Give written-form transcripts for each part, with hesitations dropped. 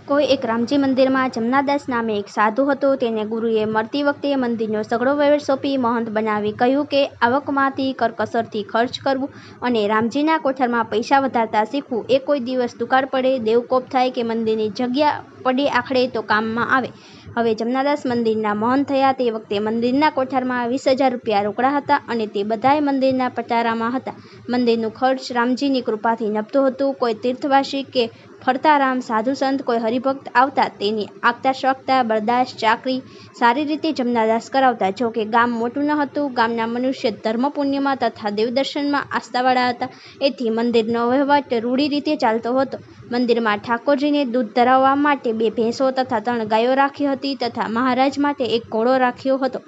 કોઈ એક રામજી મંદિરમાં જમનાદાસ નામે એક સાધુ હતો. તેને ગુરુએ મળતી વખતે મંદિરનો સઘળો વહીવટ સોંપી મહંત બનાવી કહ્યું કે આવકમાંથી કરકસરથી ખર્ચ કરવું અને રામજીના કોઠારમાં પૈસા વધારતા શીખવું. એ કોઈ દિવસ દુકાળ પડે, દેવકોપ થાય કે મંદિરની જગ્યા પડે આખડે તો કામમાં આવે. હવે જમનાદાસ મંદિરના મહંત થયા તે વખતે મંદિરના કોઠારમાં 20,000 રૂપિયા રોકડા હતા અને તે બધાય મંદિરના પટારામાં હતા. મંદિરનું ખર્ચ રામજીની કૃપાથી નભતું હતું. કોઈ તીર્થવાસી કે ફરતા રામ સાધુ સંત કોઈ હરિભક્ત આવતા તેની આગતા સ્વાગતા બરદાસ્ત ચાકરી સારી રીતે જમનાદાસ કરાવતા. જો કે ગામ મોટું ન હતું. ગામના મનુષ્ય ધર્મ પુણ્યમાં તથા દેવદર્શનમાં આસ્થાવાળા હતા. એથી મંદિરનો વહીવટ રૂઢી રીતે ચાલતો હતો. મંદિરમાં ઠાકોરજીને દૂધ ધરાવવા માટે 2 ભેંસો તથા 3 ગાયો રાખી હતી તથા મહારાજ માટે 1 ઘોડો રાખ્યો હતો.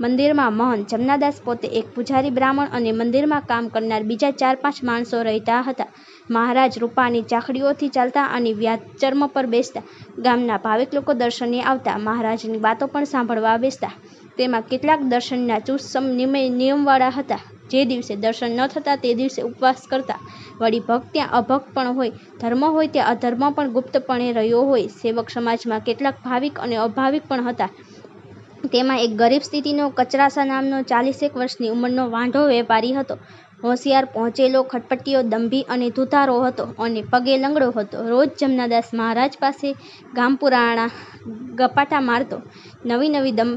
મંદિરમાં મહંત જમનાદાસ પોતે એક પૂજારી બ્રાહ્મણ અને મંદિરમાં કામ કરનાર બીજા 4-5 માણસો રહેતા હતા. મહારાજ રૂપાની ચાકડીઓથી ચાલતા અને વ્યાજ ચર્મ પર બેસતા. ગામના ભાવિક લોકો દર્શને આવતા. મહારાજની વાતો પણ સાંભળવા બેસતા. તેમાં કેટલાક દર્શનના ચુસ્ત નિયમવાળા હતા. જે દિવસે દર્શન ન થતા તે દિવસે ઉપવાસ કરતા. વળી ભક્ત ત્યાં અભક્ત પણ હોય, ધર્મ હોય ત્યાં અધર્મ પણ ગુપ્તપણે રહ્યો હોય. સેવક સમાજમાં કેટલાક ભાવિક અને અભાવિક પણ હતા. તેમાં એક ગરીબ સ્થિતિનો કચરાસા નામનો 41 વર્ષની ઉંમરનો વાંઢો વેપારી હતો. હોશિયાર, પહોંચેલો, ખટપટીયો, દંભી અને ધુધારો હતો અને પગે લંગડો હતો. રોજ જમનાદાસ મહારાજ પાસે ગામપુરાણા ગપાટા મારતો, નવી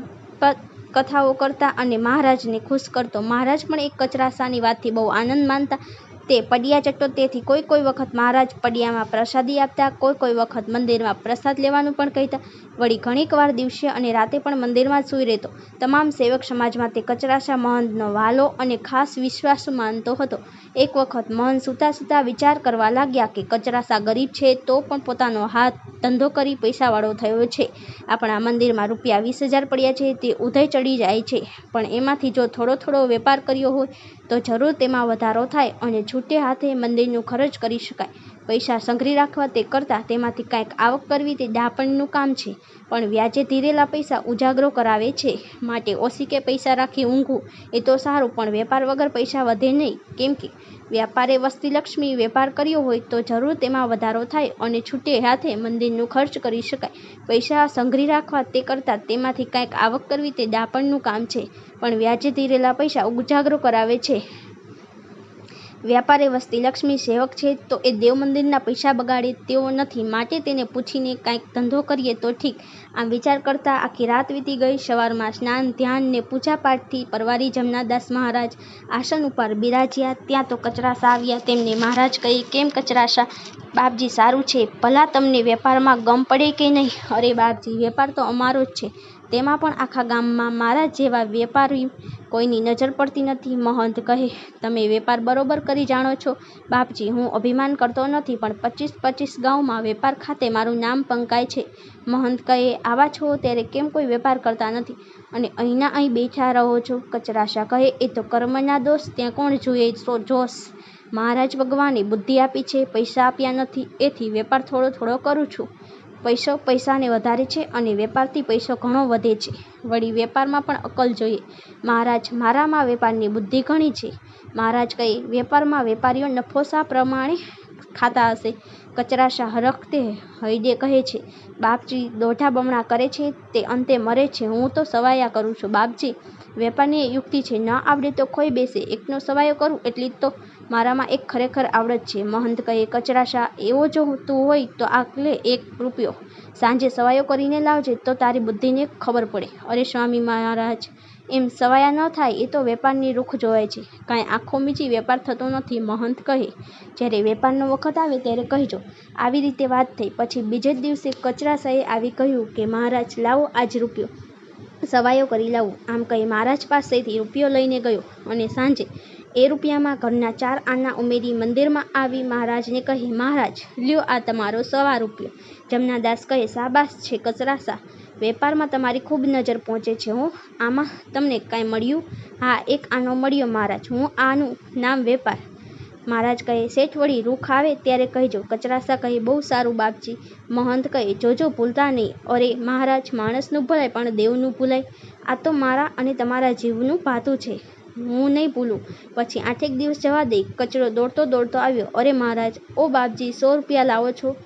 કથાઓ કરતા અને મહારાજને ખુશ કરતો. મહારાજ પણ એક કચરાસાની વાતથી બહુ આનંદ માનતા. તે પડિયા ચટતો. તેથી કોઈ વખત મહારાજ પડિયામાં પ્રસાદી આપતા, કોઈ વખત મંદિરમાં પ્રસાદ લેવાનું પણ કહેતા. વળી ઘણીક વાર દિવસે અને રાતે પણ મંદિરમાં જ સૂઈ રહેતો. તમામ સેવક સમાજમાં તે કચરાસા મહંતનો વહાલો અને ખાસ વિશ્વાસુ માનતો હતો. એક વખત મહંત સૂતા વિચાર કરવા લાગ્યા કે કચરાસા ગરીબ છે તો પણ પોતાનો હાથ ધંધો કરી પૈસાવાળો થયો છે. આપણા મંદિરમાં રૂપિયા 20,000 પડ્યા છે. તે ઉધઈ ચડી જાય છે. પણ એમાંથી જો થોડો વેપાર કર્યો હોય તો જરૂર તેમાં વધારો થાય અને છૂટે હાથે મંદિરનું ખર્ચ કરી શકાય. પૈસા સંઘરી રાખવા તે કરતાં તેમાંથી કાંઈક આવક કરવી તે ડહાપણનું કામ છે. પણ વ્યાજે ધીરેલા પૈસા ઉજાગરો કરાવે છે. માટે ઓશીકે પૈસા રાખી ઊંઘવું એ તો સારું, પણ વેપાર વગર પૈસા વધે નહીં. કેમ કે વ્યાપારે વસ્તી લક્ષ્મી. વેપાર કર્યો હોય તો જરૂર તેમાં વધારો થાય અને છૂટે હાથે મંદિરનું ખર્ચ કરી શકાય. પૈસા સંઘરી રાખવા તે કરતાં તેમાંથી કાંઈક આવક કરવી તે ડહાપણનું કામ છે. પણ વ્યાજે ધીરેલા પૈસા ઉજાગરો કરાવે છે. વ્યાપારે વસ્તી લક્ષ્મી. સેવક છે તો એ દેવ મંદિરના પૈસા બગાડે તેવો નથી. માટે તેને પૂછીને કાંઈક ધંધો કરીએ તો ઠીક. આમ વિચાર કરતા આખી રાત વીતી ગઈ. સવારમાં સ્નાન, ધ્યાન ને પૂજાપાઠથી પરવારી જમનાદાસ મહારાજ આસન ઉપર બિરાજ્યા. ત્યાં તો કચરાસા આવ્યા. તેમને મહારાજ કહે, કેમ કચરાસા? બાપજી, સારું છે. ભલા તમને વેપારમાં ગમ પડે કે નહીં? અરે બાપજી, વેપાર તો અમારો જ છે. તેમાં પણ આખા ગામમાં મારા જેવા વેપારી કોઈની નજર પડતી નથી. મહંત કહે, તમે વેપાર બરોબર કરી જાણો છો? બાપજી, હું અભિમાન કરતો નથી, પણ 25 ગામમાં વેપાર ખાતે મારું નામ પંકાય છે. મહંત કહે, આવા છો ત્યારે કેમ કોઈ વેપાર કરતા નથી અને અહીંના અહીં બેઠા રહો છો? કચરાસા કહે, એ તો કર્મના દોષ. ત્યાં કોણ જુએ જોશ? મહારાજ ભગવાને બુદ્ધિ આપી છે, પૈસા આપ્યા નથી. એથી વેપાર થોડો કરું છું. પૈસો પૈસાને વધારે છે અને વેપારથી પૈસો ઘણો વધે છે. વળી વેપારમાં પણ અક્કલ જોઈએ. મહારાજ, મારામાં વેપારની બુદ્ધિ ઘણી છે. મહારાજ કહે, વેપારમાં વેપારીઓ નફો શા પ્રમાણે ખાતા હશે? કચરાસા હરખતે હૈડે કહે છે, બાપજી, દોઢા બમણા કરે છે તે અંતે મરે છે. હું તો સવાયા કરું છું. બાપજી, વેપારની યુક્તિ છે. ન આવડે તો ખોઈ બેસે. એકનો સવાયો કરું એટલી તો મારામાં એક ખરેખર આવડત છે. મહંત કહે, કચરાસા, એવો જો તું હોય તો આ લે 1 રૂપિયો. સાંજે સવાયો કરીને લાવજે તો તારી બુદ્ધિને ખબર પડે. અરે સ્વામી મહારાજ, એમ સવાયા ન થાય. એ તો વેપારની રૂખ જોવાય છે. કાંઈ આંખો મીચી વેપાર થતો નથી. મહંત કહે, જ્યારે વેપારનો વખત આવે ત્યારે કહેજો. આવી રીતે વાત થઈ. પછી બીજે જ દિવસે કચરાસાએ આવી કહ્યું કે મહારાજ, લાવો આજ રૂપિયો. સવાયો કરી લાવું. આમ કહી મહારાજ પાસેથી રૂપિયો લઈને ગયો અને સાંજે એ રૂપિયામાં ઘરના 4 આના ઉમેરી મંદિરમાં આવી મહારાજને કહે, મહારાજ, લ્યો આ તમારો 1.25 રૂપિયો. જમનાદાસ કહે, શાબાશ છે કચરાસા, વેપારમાં તમારી ખૂબ નજર પહોંચે છે હો. આમાં તમને કાંઈ મળ્યું? હા, 1 આનો મળ્યો મહારાજ. હું આનું નામ વેપાર. મહારાજ કહે, શેઠ, વળી રૂખ આવે ત્યારે કહેજો. કચરાસા કહે, બહુ સારું બાપજી. મહંત કહે, જોજો ભૂલતા નહીં. અરે મહારાજ, માણસનું ભૂલાય પણ દેવનું ભૂલાય. આ તો મારા અને તમારા જીવનું ભાતું છે. હું નહીં ભૂલું. પછી 8 દિવસ જવા દઈ. કચરો દોડતો આવ્યો. અરે મહારાજ, ઓ બાપજી, 100 રૂપિયા લાવો છો?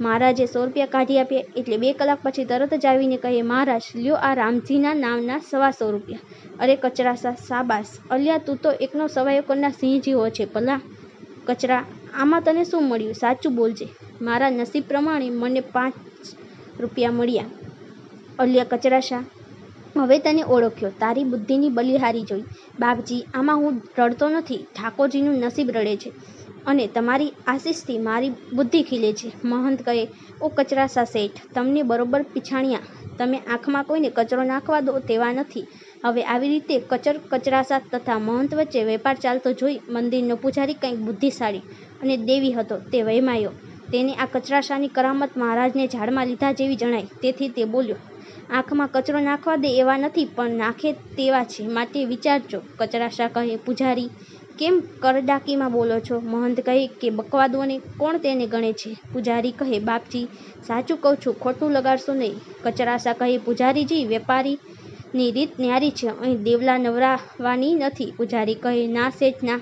મહારાજે 100 રૂપિયા કાઢી આપ્યા એટલે 2 કલાક પછી તરત જ આવીને કહે, મહારાજ લ્યો આ રામજીના નામના 125 રૂપિયા. અરે કચરાસા, શાબાશ. અલ્યા તું તો એકનો સવાયો કરનાર સિંહ જેવો છે ભલા. કચરા, આમાં તને શું મળ્યું? સાચું બોલજે. મારા નસીબ પ્રમાણે મને 5 રૂપિયા મળ્યા. અલ્યા કચરાશા, હવે તને ઓળખ્યો. તારી બુદ્ધિની બલિહારી જોઈ. બાપજી, આમાં હું રડતો નથી. ઠાકોરજીનું નસીબ રડે છે અને તમારી આશીષથી મારી બુદ્ધિ ખીલે છે. મહંત કહે, ઓ કચરાસા શેઠ, તમને બરોબર પીછાણ્યા. તમે આંખમાં કોઈને કચરો નાખવા દો તેવા નથી. હવે આવી રીતે કચરાસા તથા મહંત વચ્ચે વેપાર ચાલતો જોઈ મંદિરનો પૂજારી કંઈક બુદ્ધિશાળી અને દેવી હતો તે વહેમાયો. તેને આ કચરાસાની કરામત મહારાજને ઝાડમાં લીધા જેવી જણાઈ. તેથી તે બોલ્યો, આંખમાં કચરો નાખવા દે એવા નથી, પણ નાખે તેવા છે, માટે વિચારજો. કચરાસા કહે, પૂજારી કેમ કરડાકીમાં બોલો છો? મહંત કહે કે બકવાદોને કોણ તેને ગણે છે? પૂજારી કહે, બાપજી સાચું કહું છું, ખોટું લગાડશો નહીં. કચરાસા કહે, પૂજારીજી વેપારીની રીત ન્યારી છે, અહીં દેવલા નવરાવાની નથી. પૂજારી કહે, ના શેઠ ના,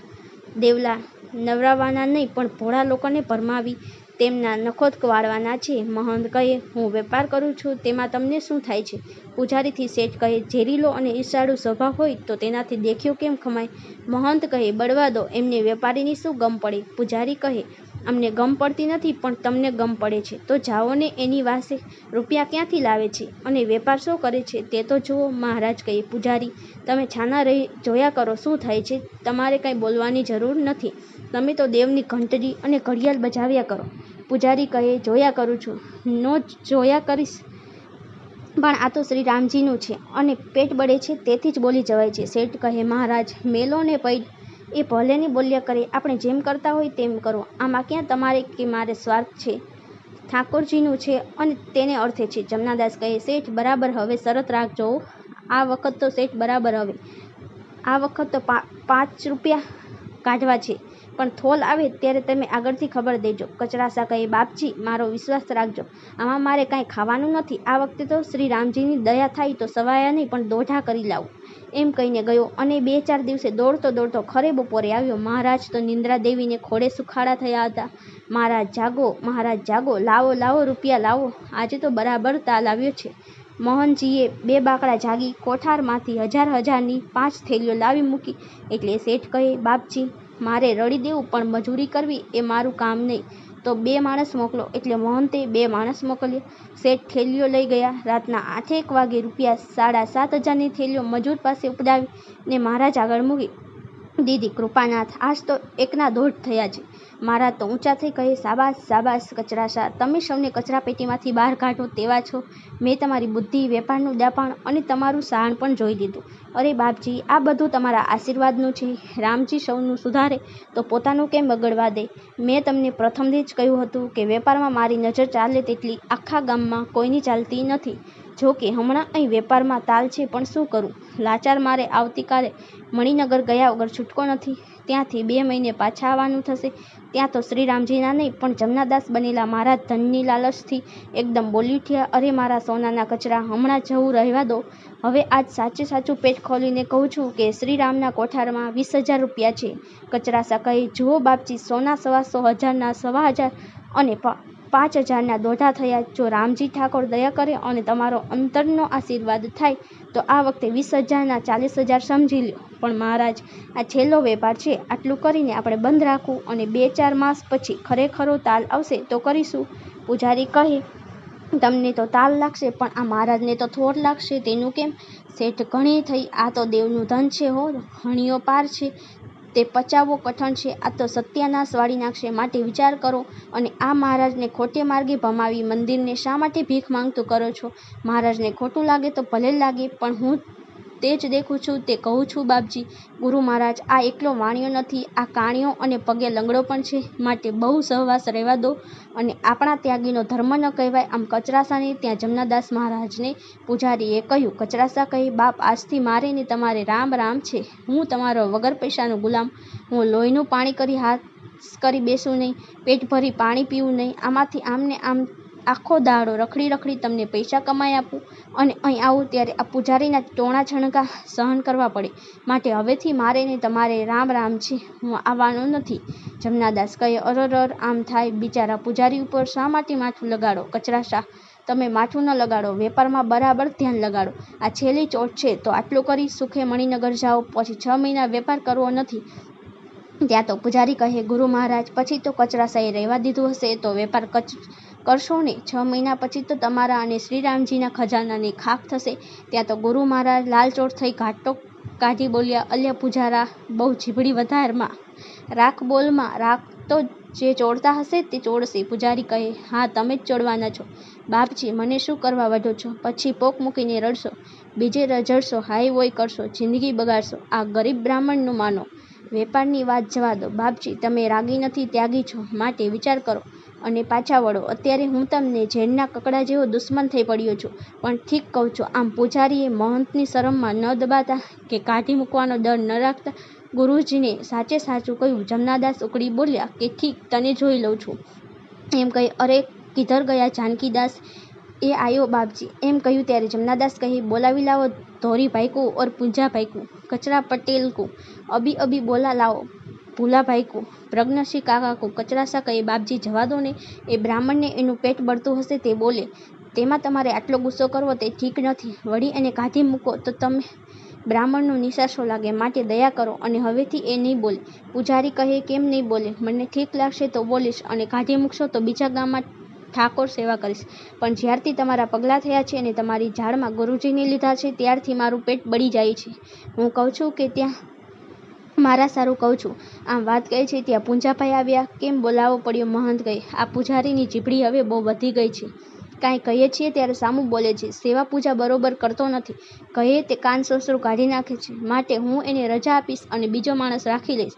દેવલા નવરાવાના નહીં, પણ ભોળા લોકોને ભરમાવી તેમના નખોદ વાળવાના છે. મહંત કહે, હું વેપાર કરું છું તેમાં તમને શું થાય છે? પૂજારીથી શેઠ કહે, ઝેરીલો અને ઈર્ષાળુ સ્વભાવ હોય તો તેનાથી દેખ્યો કેમ ખમાય? મહંત કહે, બળવા દો, એમને વેપારીની શું ગમ પડે? પૂજારી કહે, અમને ગમ પડતી નથી, પણ તમને ગમ પડે છે તો જાઓ ને એની વાસે. રૂપિયા ક્યાંથી લાવે છે અને વેપાર શું કરે છે તે તો જુઓ. મહારાજ કહે, પૂજારી તમે છાના રહી જોયા કરો શું થાય છે. તમારે કાંઈ બોલવાની જરૂર નથી. તમે તો દેવની ઘંટડી અને ઘડિયાળ બજાવ્યા કરો. પૂજારી કહે, જોયા કરું છું, નો જોયા કરીશ, પણ આ તો શ્રી રામજીનું છે અને પેટ બળે છે તેથી જ બોલી જવાય છે. શેઠ કહે, મહારાજ મેલો ને પૈડ એ ભલેને બોલ્યા કરે, આપણે જેમ કરતા હોય તેમ કરો. આમાં ક્યાં તમારે કે મારે સ્વાર્થ છે? ઠાકોરજીનું છે અને તેને અર્થે છે. જમનાદાસ કહે, શેઠ બરાબર, હવે શરત રાખજો. આ વખત તો શેઠ બરાબર, હવે આ વખત તો 5 રૂપિયા કાઢવા છે, પણ થોલ આવે ત્યારે તમે આગળથી ખબર દેજો. કચરાસા કહે, બાપજી મારો વિશ્વાસ રાખજો, આમાં મારે કાંઈ ખાવાનું નથી. આ વખતે તો શ્રી રામજીની દયા થાય તો સવાયા નહીં, પણ દોઢા કરી લાવું. એમ કહીને ગયો અને 2-4 દિવસે દોડતો દોડતો ખરે બપોરે આવ્યો. મહારાજ તો નિંદ્રા દેવીને ખોડે સુખાડા થયા હતા. મહારાજ જાગો, મહારાજ જાગો, લાવો લાવો રૂપિયા લાવો, આજે તો બરાબર તાલ આવ્યો છે. મોહનજીએ 2 બાકડા જાગી કોઠારમાંથી હજારની 5 થેલીઓ લાવી મૂકી. એટલે શેઠ કહે, બાપજી મારે રડી દેવું, પણ મજૂરી કરવી એ મારું કામ નહીં, તો 2 માણસ મોકલો. એટલે મહંતે 2 માણસ મોકલ્યા. શેઠ થેલીઓ લઈ ગયા. રાતના 8 વાગે ₹7,500ની થેલીઓ મજૂર પાસે ઉપડાવી ને મહારાજ આગળ મૂકી દીધી. કૃપાનાથ, આજ તો 1ના દોઢ થયા છે. મહારાજ તો ઊંચા થઈ કહે, શાબાશ શાબાશ કચરાશા, તમે સૌને કચરાપેટીમાંથી બહાર કાઢો તેવા છો. મેં તમારી બુદ્ધિ, વેપારનું દાપણ અને તમારું સહાણ પણ જોઈ લીધું. અરે બાપજી, આ બધું તમારા આશીર્વાદનું છે. રામજી સૌનું સુધારે તો પોતાનું કેમ બગડવા દે? મેં તમને પ્રથમથી જ કહ્યું હતું કે વેપારમાં મારી નજર ચાલે તેટલી આખા ગામમાં કોઈની ચાલતી નથી. જો કે હમણાં અહીં વેપારમાં તાલ છે, પણ શું કરું? લાચાર મારે આવતીકાલે મણિનગર ગયા વગર છૂટકો નથી. ત્યાંથી 2 મહિને પાછા આવવાનું થશે. ત્યાં તો શ્રીરામજીના નહીં, પણ જમનાદાસ બનેલા મારા ધનની લાલચથી એકદમ બોલી ઉઠ્યા, અરે મારા સોનાના કચરા, હમણાં જવું રહેવા દો. હવે આજ સાચું પેટ ખોલીને કહું છું કે શ્રીરામના કોઠારમાં 20,000 રૂપિયા છે. કચરાસા કહે, જુઓ બાપજી, સોના 125,000ના 1,000 અને 5,000ના દોઢા થયા. જો રામજી ઠાકોર દયા કરે અને તમારો અંતરનો આશીર્વાદ થાય તો આ વખતે 20,000ના 40,000 સમજી લો. પણ મહારાજ, આ છેલ્લો વેપાર છે, આટલું કરીને આપણે બંધ રાખવું અને 2-4 માસ પછી ખરેખરો તાલ આવશે તો કરીશું. પૂજારી કહે, તમને તો તાલ લાગશે, પણ આ મહારાજને તો થોડ લાગશે, તેનું કેમ? શેઠ, ઘણી થઈ, આ તો દેવનું ધન છે હો, હણીઓ પાર છે, તે પચાવવો કઠણ છે. આ તો સત્યાનાશ વાળી નાખશે, માટે વિચાર કરો. અને આ મહારાજને ખોટે માર્ગે ભમાવી મંદિરને શા માટે ભીખ માંગતું કરો છો? મહારાજને ખોટું લાગે તો ભલે લાગે, પણ હું તે જ દેખું છું તે કહું છું. બાપજી, ગુરુ મહારાજ આ એકલો વાણિયો નથી, આ કાણિયો અને પગે લંગડો પણ છે, માટે બહુ સહવાસ રહેવા દો. અને આપણા ત્યાગીનો ધર્મ ન કહેવાય. આમ કચરાસાને ત્યાં જમનાદાસ મહારાજને પૂજારીએ કહ્યું. કચરાસા કહે, બાપ, આજથી મારે ને તમારે રામ રામ છે. હું તમારો વગર પૈસાનો ગુલામ. હું લોહીનું પાણી કરી હાથ કરી બેસું નહીં, પેટ ભરી પાણી પીવું નહીં. આમાંથી આમને આમ આખો દાડો રખડી રખડી તમને પૈસા કમાઈ આપું અને અહીં આવું ત્યારે આ પૂજારીના ટોણા છણકા સહન કરવા પડે. માટે હવેથી મારે ને તમારે રામ રામ છે, હું આવવાનો નથી. જમનાદાસ કહે, અરર, આમ થાય. બિચારા પૂજારી ઉપર શા માટે માથું લગાડો? કચરાશા, તમે માથું ન લગાડો, વેપારમાં બરાબર ધ્યાન લગાડો. આ છેલ્લી ચોટ છે તો આટલું કરી સુખે મણિનગર જાઓ, પછી 6 મહિના વેપાર કરવો નથી. ત્યાં તો પૂજારી કહે, ગુરુ મહારાજ, પછી તો કચરાશાએ રહેવા દીધું હશે તો વેપાર કરશો ને? 6 મહિના પછી તો તમારા અને શ્રીરામજીના ખજાનાની ખાખ થશે. ત્યાં તો ગુરુ મહારાજ લાલચોળ થઈ ઘાટો કાઢી બોલ્યા, અલ્યા પૂજારા, બહુ જીભડી વધારમાં રાખ બોલમાં. રાખ તો જે ચોળતા હશે તે ચોળશે. પૂજારી કહે, હા, તમે જ ચોળવાના છો. બાપજી, મને શું કરવા વાઢો છો? પછી પોક મૂકીને રડશો, બીજે રજડશો, હાય વોય કરશો, જિંદગી બગાડશો. આ ગરીબ બ્રાહ્મણનું માનો, વેપારની વાત જવા દો. બાપજી, તમે રાગી નથી, ત્યાગી છો, માટે વિચાર કરો અને પાછા વળો. અત્યારે હું તમને ઝેરના કકડા જેવો દુશ્મન થઈ પડ્યો છું. પણ ઠીક કહું છું. આમ પૂજારીએ મહંતની શરમમાં ન દબાતા કે કાઢી મૂકવાનો ડર ન રાખતા ગુરુજીને સાચે સાચું કહ્યું. જમનાદાસ ઉકળી બોલ્યા કે ઠીક, તને જોઈ લઉં છું. એમ કહી, અરે કિધર ગયા જાનકીદાસ? એ આયો બાપજી. એમ કહ્યું ત્યારે જમનાદાસ કહે, બોલાવી લાવો ધોરીભાઈ કો ઓર પૂંજાભાઈ કો, કચરા પટેલ કો, અભી અભી બોલા લાવો ભૂલાભાઈ કો, પ્રજ્ઞસિંહ કાકા કો. કચરાશા કહે, બાપજી જવા દો ને, એ બ્રાહ્મણને એનું પેટ બળતું હશે તે બોલે, તેમાં તમારે આટલો ગુસ્સો કરવો તે ઠીક નથી. વળી એને કાઢી મૂકો તો તમે બ્રાહ્મણનો નિશાસો લાગે, માટે દયા કરો અને હવેથી એ નહીં બોલે. પૂજારી કહે, કેમ નહીં બોલે? મને ઠીક લાગશે તો બોલીશ, અને કાઢી મૂકશો તો બીજા ગામમાં ઠાકોર સેવા કરીશ. પણ જ્યારથી તમારા પગલાં થયા છે અને તમારી ઝાડમાં ગુરુજીને લીધા છે ત્યારથી મારું પેટ બળી જાય છે. હું કહું છું કે ત્યાં મારા સારું કહું છું. આમ વાત કહે છે ત્યાં પૂંજાભાઈ આવ્યા. કેમ બોલાવવો પડ્યો? મહંત કહે, આ પૂજારીની જીભડી હવે બહુ વધી ગઈ છે. કાંઈ કહીએ છીએ ત્યારે સામું બોલે છે. સેવા પૂજા બરોબર કરતો નથી. કહે તે કાન સસરું કાઢી નાખે છે. માટે હું એને રજા આપીશ અને બીજો માણસ રાખી લઈશ.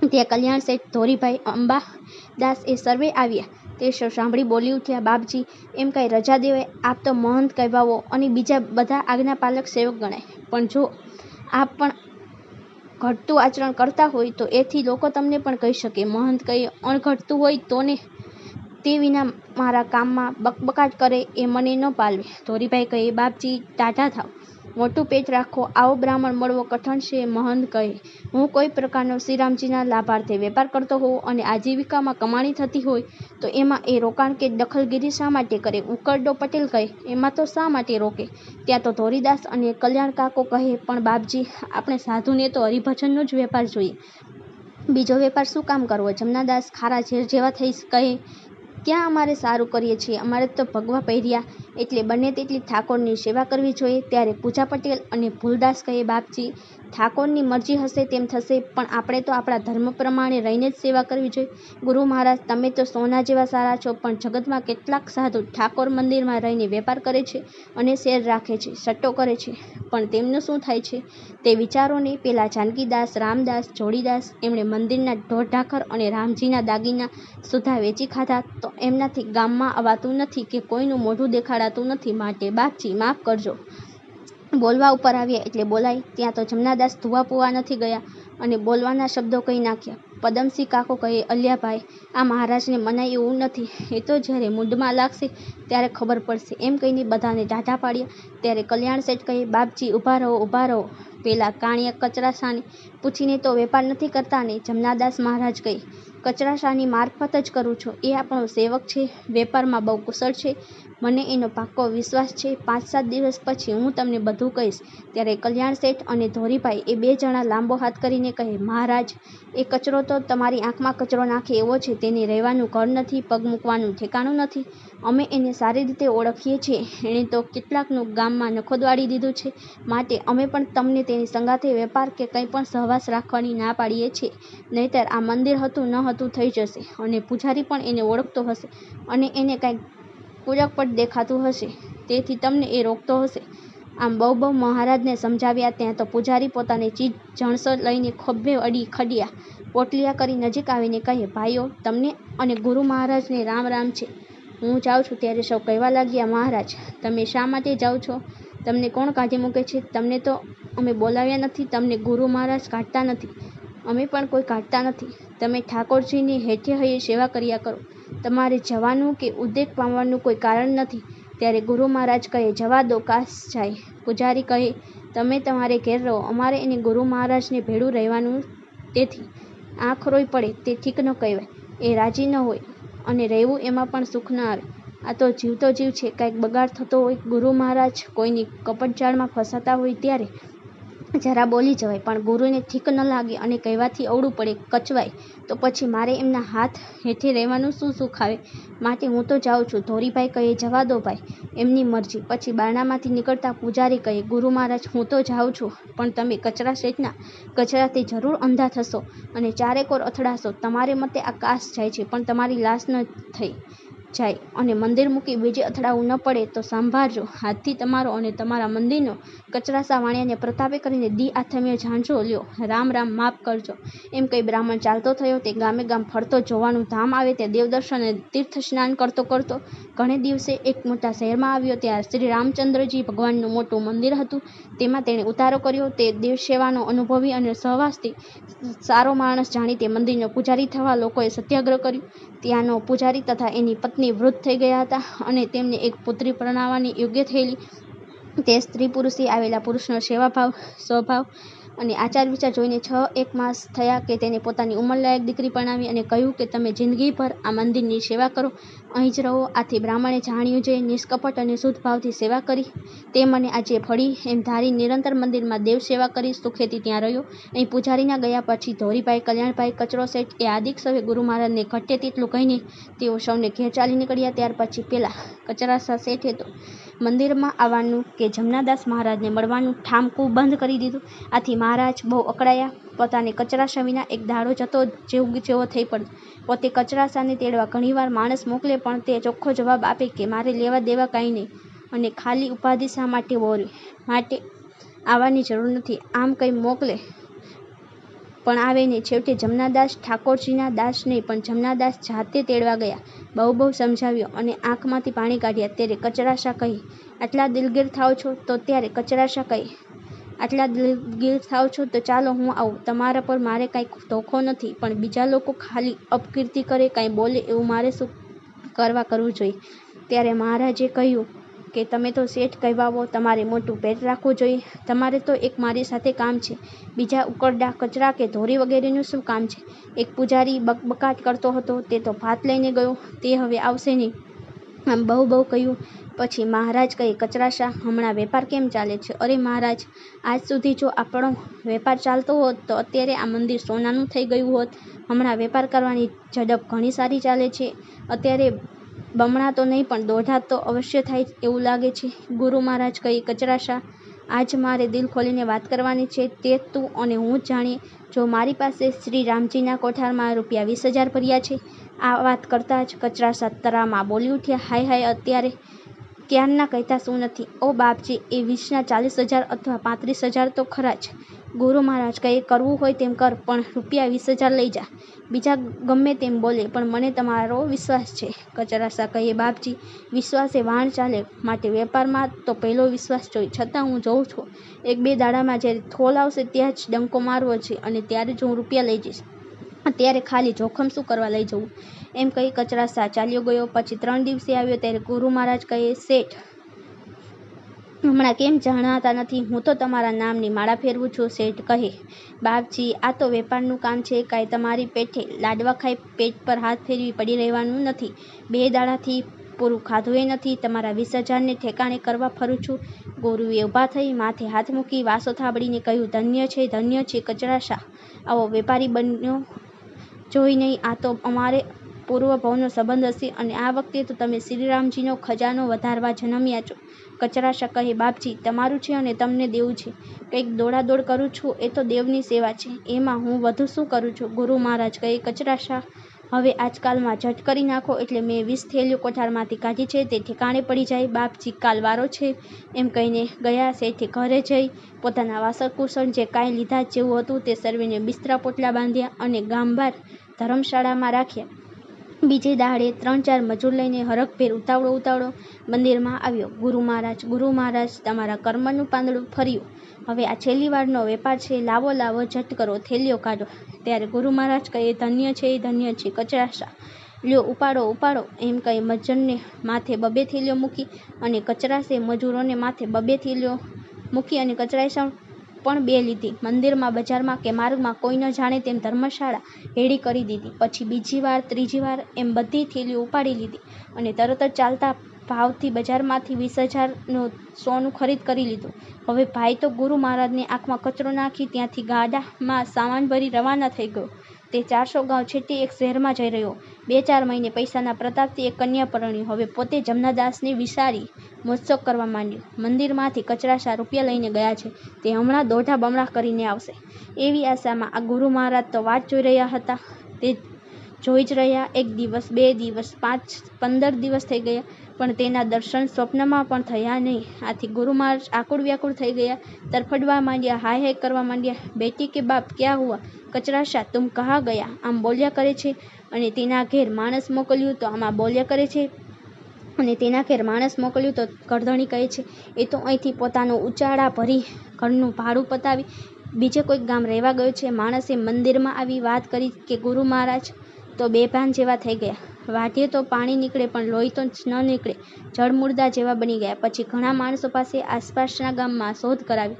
ત્યાં કલ્યાણ શેઠ, ધોરીભાઈ, અંબાદાસ એ સર્વે આવ્યા. તે સૌ સાંભળી બોલી ઉઠ્યા, બાપજી, એમ કાંઈ રજા દેવાય? આપ તો મહંત કહેવાઓ અને બીજા બધા આજ્ઞાપાલક સેવક ગણાય. પણ જો આપ પણ ઘટતું આચરણ કરતા હોય તો એથી લોકો તમને પણ કહી શકે. મહંત કહે, અણઘટતું હોય તો ને, તે વિના મારા કામમાં બકબકાટ કરે એ મને ન પાલવે. ધોરીભાઈ કહે, બાપજી ટાઢા થાવ, મોટું પેટ રાખો, આવો બ્રાહ્મણ મળવો કઠણ છે. મહંત કહે, હું કોઈ પ્રકારનો શ્રીરામજીના લાભાર્થે વેપાર કરતો હોઉં અને આજીવિકામાં કમાણી થતી હોય તો એમાં એ રોકાણ કે દખલગીરી શા માટે કરે? ઉકરડો પટેલ કહે, એમાં તો શા માટે રોકે? ત્યાં તો ધોરીદાસ અને કલ્યાણ કાકો કહે, પણ બાપજી, આપણે સાધુને તો હરિભજનનો જ વેપાર જોઈએ, બીજો વેપાર શું કામ કરવો? જમનાદાસ ખારા ઝેર જેવા થઈ કહે, ક્યાં અમારે સારું કરીએ છીએ? અમારે તો ભગવા પહેર્યા એટલે બને તેટલી ઠાકોરની સેવા કરવી જોઈએ. ત્યારે પૂજા પટેલ અને ભૂલદાસ કહે, બાપજી, ઠાકોરની મરજી હશે તેમ થશે, પણ આપણે તો આપણા ધર્મ પ્રમાણે રહીને જ સેવા કરવી જોઈએ. ગુરુ મહારાજ, તમે તો સોના જેવા સારા છો, પણ જગતમાં કેટલાક સાધુ ઠાકોર મંદિરમાં રહીને વેપાર કરે છે અને શેર રાખે છે, સટ્ટો કરે છે, પણ તેમનું શું થાય છે તે વિચારો ને. પેલા જાનકીદાસ, રામદાસ, જોડીદાસ, એમણે મંદિરના ઢોરઢાખર અને રામજીના દાગીના સુધા વેચી ખાધા, તો એમનાથી ગામમાં અવાતું નથી કે કોઈનું મોઢું દેખાડાતું નથી. માટે બાપજી માફ કરજો. બોલવા ઉપર આવ્યા એટલે બોલાય. ત્યાં તો જમનાદાસ ધુવા પુવા નથી ગયા અને બોલવાના શબ્દો કહી નાખ્યા. પદમસિંહ કાકો કહે, અલ્યાભાઈ, આ મહારાજને મનાય એવું નથી. એ તો જ્યારે મૂંઢમાં લાગશે ત્યારે ખબર પડશે. એમ કહીને બધાને ટાઢા પાડ્યા. ત્યારે કલ્યાણ શેઠ કહે, બાપજી ઊભા રહો, ઊભા રહો. પેલા કાણિયા કચરાશાને પૂછીને તો વેપાર નથી કરતા ને? જમનાદાસ મહારાજ કહે, કચરાશાની મારફત જ કરું છું. એ આપણો સેવક છે, વેપારમાં બહુ કુશળ છે, મને એનો પાક્કો વિશ્વાસ છે. 5-7 દિવસ પછી હું તમને બધું કહીશ. ત્યારે કલ્યાણ શેઠ અને ધોરીભાઈ એ બે જણા લાંબો હાથ કરીને કહે, મહારાજ, એ કચરો તો તમારી આંખમાં કચરો નાખે એવો છે. તેને રહેવાનું ઘર નથી, પગ મૂકવાનું ઠેકાણું નથી. અમે એને સારી રીતે ઓળખીએ છીએ. એણે તો કેટલાકનું ગામમાં નખોદવાળી દીધું છે. માટે અમે પણ તમને તેની સંગાથે વેપાર કે કંઈ પણ સહવાસ રાખવાની ના પાડીએ છીએ. નહીંતર આ મંદિર હતું ન હતું થઈ જશે અને પૂજારી પણ એને ઓળખતો હશે અને એને કાંઈક પૂરકપટ દેખાતું હશે, તેથી તમને એ રોકતો હશે. આમ બહુ મહારાજને સમજાવ્યા. ત્યાં તો પૂજારી પોતાની ચીજ જણસો લઈને ખભે અડી ખડ્યા, પોટલિયા કરી નજીક આવીને કહે, ભાઈઓ, તમને અને ગુરુ મહારાજને રામ રામ છે. હું જાઉં છું. ત્યારે સૌ કહેવા લાગ્યા, મહારાજ, તમે શા માટે જાઓ છો? તમને કોણ કાઢી મૂકે છે? તમને તો અમે બોલાવ્યા નથી. તમને ગુરુ મહારાજ કાઢતા નથી, અમે પણ કોઈ કાઢતા નથી. તમે ઠાકોરજીની હેઠે હૈયે સેવા કર્યા કરો. તમારે જવાનું કે ઉદ્વેગ પામવાનું કોઈ કારણ નથી. ત્યારે ગુરુ મહારાજ કહે, જવા દો, કાશ જાય. પૂજારી કહે, તમે તમારે ઘેર રહો, અમારે એને ગુરુ મહારાજને ભેળું રહેવાનું. તેથી આંખ રોઈ પડે તે ઠીક ન કહેવાય. એ રાજી ન હોય અને રહેવું એમાં પણ સુખ ન આવે. આ તો જીવતો જીવ છે, કાંઈક બગાડ થતો હોય, ગુરુ મહારાજ કોઈની કપટજાળમાં ફસાતા હોય ત્યારે જરા બોલી જવાય, પણ ગુરુને ઠીક ન લાગે અને કહેવાથી અવળું પડે, કચવાય, તો પછી મારે એમના હાથ હેઠે રહેવાનું શું સુખ આવે? માટે હું તો જાઉં છું. ધોરીભાઈ કહે, જવા દો ભાઈ, એમની મરજી. પછી બારણામાંથી નીકળતા પૂજારી કહે, ગુરુ મહારાજ હું તો જાઉં છું, પણ તમે કચરા શેઠના કચરાથી જરૂર અંધા થશો અને ચારેકોર અથડાશો. તમારે મતે આ કાશ જાય છે, પણ તમારી લાશ ન થઈ જાય અને મંદિર મૂકી બીજે અથડાવું ન પડે તો સંભાળજો. હાથથી તમારો અને તમારા મંદિરનો કચરાસા વાણિયાને પ્રતાપે કરીને દી આથમ્યો જાણજો. લ્યો, રામ રામ, માફ કરજો. એમ કહી બ્રાહ્મણ ચાલતો થયો. તે ગામે ગામ ફરતો, જોવાનું ધામ આવે તે દેવદર્શન અને તીર્થ સ્નાન કરતો કરતો ઘણે દિવસે એક મોટા શહેરમાં આવ્યો. ત્યાં શ્રી રામચંદ્રજી ભગવાનનું મોટું મંદિર હતું. તેમાં તેણે ઉતારો કર્યો. તે દેવસેવાનો અનુભવી અને સહવાસથી સારો માણસ જાણી તે મંદિરનો પૂજારી થવા લોકોએ સત્યાગ્રહ કર્યું. ત્યાંનો પૂજારી તથા એની પત્ની વૃદ્ધ થઈ ગયા હતા અને તેમને એક પુત્રી પરણાવવાની યોગ્ય થયેલી. તે સ્ત્રી પુરુષે આવેલા પુરુષનો સેવાભાવ, સ્વભાવ અને આચાર વિચાર જોઈને 6 માસ થયા કે તેને પોતાની ઉંમરલાયક દીકરી પરણાવી અને કહ્યું કે તમે જિંદગીભર આ મંદિરની સેવા કરો, અહીં જ રહો. આથી બ્રાહ્મણે જાણ્યું જે નિષ્કપટ અને શુદ્ધ ભાવથી સેવા કરી તે મને આજે ફળી, એમ ધારી નિરંતર મંદિરમાં દેવ સેવા કરી સુખેથી ત્યાં રહ્યો. અહીં પૂજારીના ગયા પછી ધોરીભાઈ, કલ્યાણભાઈ, કચરો શેઠ એ આદિક સૌએ ગુરુ મહારાજને ઘટે તેટલું કહીને તેઓ સૌને ઘેર ચાલી નીકળ્યા. ત્યાર પછી પેલા કચરાસા શેઠે તો મંદિરમાં આવવાનું કે જમનાદાસ મહારાજને મળવાનું ઠામકું બંધ કરી દીધું. આથી મહારાજ બહુ અકળાયા. પોતાને કચરાસા વિના એક દાડો જતો જેવો થઈ પડતો. પોતે કચરાસાને તેડવા ઘણીવાર માણસ મોકલે, પણ તે ચોખ્ખો જવાબ આપે કે મારે લેવા દેવા કાંઈ નહીં અને ખાલી ઉપાધિ શા માટે વહોરવી, માટે આવવાની જરૂર નથી. આમ કંઈ મોકલે પણ આવે નહીં. છેવટે જમનાદાસ ઠાકોરજીના દાસ નહીં પણ જમનાદાસ જાતે તેડવા ગયા. બહુ સમજાવ્યો અને આંખમાંથી પાણી કાઢ્યા. ત્યારે કચરાસા કહી, આટલા દિલગીર થાવ છો તો ત્યારે કચરાસા કહી, આટલા દિલગીર થાવ છો તો ચાલો હું આવું. તમારા પર મારે કાંઈ ધોખો નથી, પણ બીજા લોકો ખાલી અપકીર્તિ કરે, કાંઈ બોલે એવું મારે શું કરવું જોઈએ? ત્યારે મહારાજે કહ્યું કે તમે તો શેઠ કહેવાવો, તમારે મોટું પેટ રાખવું જોઈએ. તમારે તો એક મારી સાથે કામ છે, બીજા ઉકરડા, કચરા કે ધોરી વગેરેનું શું કામ છે? એક પૂજારી બકબકાટ કરતો હતો, તે તો ભાત લઈને ગયો, તે હવે આવશે નહીં. આમ બહુ કહ્યું. પછી મહારાજ કહે, કચરાસા, હમણાં વેપાર કેમ ચાલે છે? અરે મહારાજ, આજ સુધી જો આપણો વેપાર ચાલતો હોત તો અત્યારે આ મંદિર સોનાનું થઈ ગયું હોત. હમણાં વેપાર કરવાની ઝડપ ઘણી સારી ચાલે છે. અત્યારે બમણા તો નહીં પણ દોઢા તો અવશ્ય થાય એવું લાગે છે. ગુરુ મહારાજ કહે, કચરાસા, આજ મારે દિલ ખોલીને વાત કરવાની છે. તે તું અને હું જ જાણીએ. જો મારી પાસે શ્રી રામજીના કોઠારમાં ₹20,000 ભર્યા છે. આ વાત કરતાં જ કચરાસા તરામાં બોલી ઉઠ્યા, હાય હાય, અત્યારે ક્યારના કહેતા શું નથી? ઓ બાપજી, એ 20ના 40,000 અથવા 35,000 તો ખરા જ. ગુરુ મહારાજ કહે, કરવું હોય તેમ કર, પણ ₹20,000 લઈ જા. બીજા ગમે તેમ બોલે, પણ મને તમારો વિશ્વાસ છે. કચરાસા કહે, બાપજી, વિશ્વાસે વાણ ચાલે, માટે વેપારમાં તો પહેલો વિશ્વાસ જોઈએ. છતાં હું જોઉં છું, 1-2 દાડામાં જ્યારે થોલ આવશે ત્યાં જ ડંકો મારવો છે અને ત્યારે જ હું રૂપિયા લઈ જઈશ. અત્યારે ખાલી જોખમ શું કરવા લઈ જવું? એમ કહી કચરાસા ચાલ્યો ગયો. પછી 3 દિવસે આવ્યો. ત્યારે ગુરુ મહારાજ કહે, શેઠ હમણાં કેમ જણાતા નથી? હું તો તમારા નામની માળા ફેરવું છું. શેઠ કહે, બાપજી, આ તો વેપારનું કામ છે, કાંઈ તમારી પેઠે લાડવા ખાઈ પેટ પર હાથ ફેરવી પડી રહેવાનું નથી. 2 દાડાથી પૂરું ખાધુંય નથી. તમારા 20,000ને ઠેકાણે કરવા ફરું છું. ગુરુએ ઊભા થઈ માથે હાથ મૂકી વાસો થાબડીને કહ્યું, ધન્ય છે કચરાસા, આવો વેપારી બન્યો જોઈ નહીં. આ તો અમારે પૂર્વભાવનો સંબંધ હશે અને આ વખતે તો તમે શ્રીરામજીનો ખજાનો વધારવા જન્મ્યા છો. કચરાસા કહે, બાપજી, તમારું છે અને તમને દેવું છે. કંઈક દોડાદોડ કરું છું એ તો દેવની સેવા છે, એમાં હું વધુ શું કરું છું? ગુરુ મહારાજ કહે, કચરાસા, હવે આજકાલમાં ઝટ કરી નાખો એટલે મેં 20 થેલીઓ કોઠારમાંથી કાઢી છે તે ઠેકાણે પડી જાય. બાપજી, કાલ વારો છે. એમ કહીને ગયા. શેઠે ઘરે જઈ પોતાના વાસણકુસણ જે કાંઈ લીધા જેવું હતું તે સર્વેને બિસ્તરા પોટલા બાંધ્યા અને ગામબાર ધર્મશાળામાં રાખ્યા. બીજે દાડે 3-4 મજૂર લઈને હરખભેર ઉતાવળો મંદિરમાં આવ્યો. ગુરુ મહારાજ, તમારા કર્મનું પાંદડું ફર્યું. હવે આ છેલ્લી વારનો વેપાર છે. લાવો, ઝટ કરો, થેલીઓ કાઢો. ત્યારે ગુરુ મહારાજ કહે, ધન્ય છે કચરાસા, લ્યો ઉપાડો ઉપાડો એમ કહી મજ્જરને માથે બબે થેલીઓ મૂકી અને કચરાશે મજૂરોને માથે બબે થેલીઓ મૂકી અને કચરાશે પણ બે લીધી. મંદિરમાં, બજારમાં કે માર્ગમાં કોઈ ન જાણે તેમ ધર્મશાળા રેડી કરી દીધી. પછી બીજી વાર, ત્રીજી વાર એમ બધી થેલીઓ ઉપાડી લીધી અને તરત જ ચાલતા ભાવથી બજારમાંથી 20,000નું સોનું ખરીદ કરી લીધું. હવે ભાઈ તો ગુરુ મહારાજની આંખમાં કચરો નાખી ત્યાંથી ગાડામાં સામાન ભરી રવાના થઈ ગયો. તે 400 ગાંવ છેટી એક શહેરમાં જઈ રહ્યો. 2-4 મહિને પૈસાના પ્રતાપથી એક કન્યા પરણ્યો. હવે પોતે જમનાદાસને વિસારી મોજશોખ કરવા માંડ્યો. મંદિરમાંથી કચરાશા રૂપિયા લઈને ગયા છે. તે હમણાં દોઢા બમણા કરીને આવશે એવી આશામાં આ ગુરુ મહારાજ તો વાટ જોઈ રહ્યા હતા. તે જોઈ જ રહ્યા. 1 દિવસ, 2 દિવસ, 5, 15 દિવસ થઈ ગયા પણ તેના દર્શન સ્વપ્નમાં પણ થયા નહીં. આથી ગુરુ મહારાજ આકુળ વ્યાકુળ થઈ ગયા. તરફડવા માંડ્યા, હાય હાય કરવા માંડ્યા. બેટી કે બાપ ક્યાં હુઆ? કચરાશા તુમ કહા ગયા? આમ બોલ્યા કરે છે અને તેના ઘેર માણસ મોકલ્યું તો આમાં બોલ્યા કરે છે અને તેના ઘેર માણસ મોકલ્યું તો કરધણી કહે છે એ તો અહીંથી પોતાનું ઉચાળા ભરી ઘરનું ભાડું પતાવી બીજે કોઈક ગામ રહેવા ગયો છે. માણસે મંદિરમાં આવી વાત કરી કે ગુરુ મહારાજ તો બેભાન જેવા થઈ ગયા. વાઢીએ તો પાણી નીકળે પણ લોહી તો ન નીકળે. જળમુર્દા જેવા બની ગયા. પછી ઘણા માણસો પાસે આસપાસના ગામમાં શોધ કરાવી.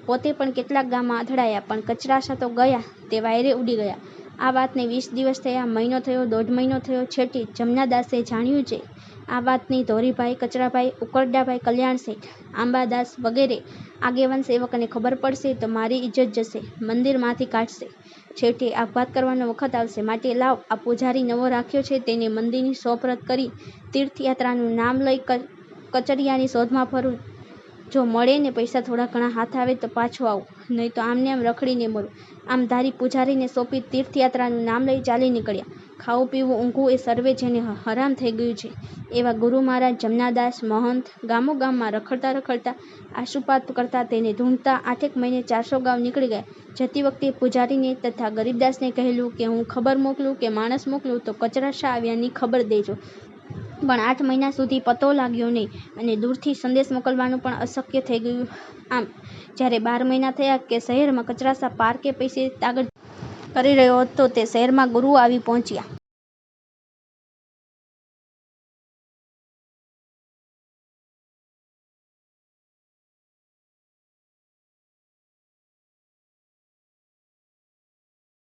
પોતે પણ કેટલાક ગામમાં અથડાયા પણ કચરાશા તો ગયા તે વાયરે ઉડી ગયા. આ વાતને 20 દિવસ થયા, મહિનો થયો, 1.5 મહિનો થયો. છેટી જમનાદાસે જાણ્યું છે આ વાતની ધોરીભાઈ, કચરાભાઈ, ઉકરડાભાઈ, કલ્યાણ શેઠ, આંબાદાસ વગેરે આગેવાન સેવકને ખબર પડશે તો મારી ઇજ્જત જશે, મંદિરમાંથી કાઢશે. છેવટે આપઘાત કરવાનો વખત આવશે. માટે લાવ આ પૂજારી નવો રાખ્યો છે તેને મંદિરની સોપરત કરી તીર્થયાત્રાનું નામ લઈ કચરિયાની શોધમાં ફરું. જો મળે ને પૈસા થોડા ઘણા હાથ આવે તો પાછું આવું, નહીં તો આમને આમ રખડીને મરું. આમ ધારી પૂજારીને સોંપી તીર્થયાત્રાનું નામ લઈ ચાલી નીકળ્યા. ખાવું પીવું ઊંઘવું એ સર્વે જેને હરામ થઈ ગયું છે એવા ગુરુ મહારાજ, જમનાદાસ, મહંત ગામો ગામમાં રખડતા રખડતા આશુપાત કરતા તેને ઢૂંઢતા 8 મહિને 400 ગાંવ નીકળી ગયા. જતી વખતે પૂજારીને તથા ગરીબદાસને કહેલું કે હું ખબર મોકલું કે માણસ મોકલું તો કચરાશા આવ્યાની ખબર દેજો. પણ 8 મહિના સુધી પતો લાગ્યો નહીં અને દૂરથી સંદેશ મોકલવાનું પણ અશક્ય થઈ ગયું. આમ જ્યારે 12 મહિના થયા કે શહેરમાં કચરાશા પારકે પૈસે તાગડ કરી રહ્યો હતો તે શહેરમાં ગુરુ આવી પહોંચ્યા.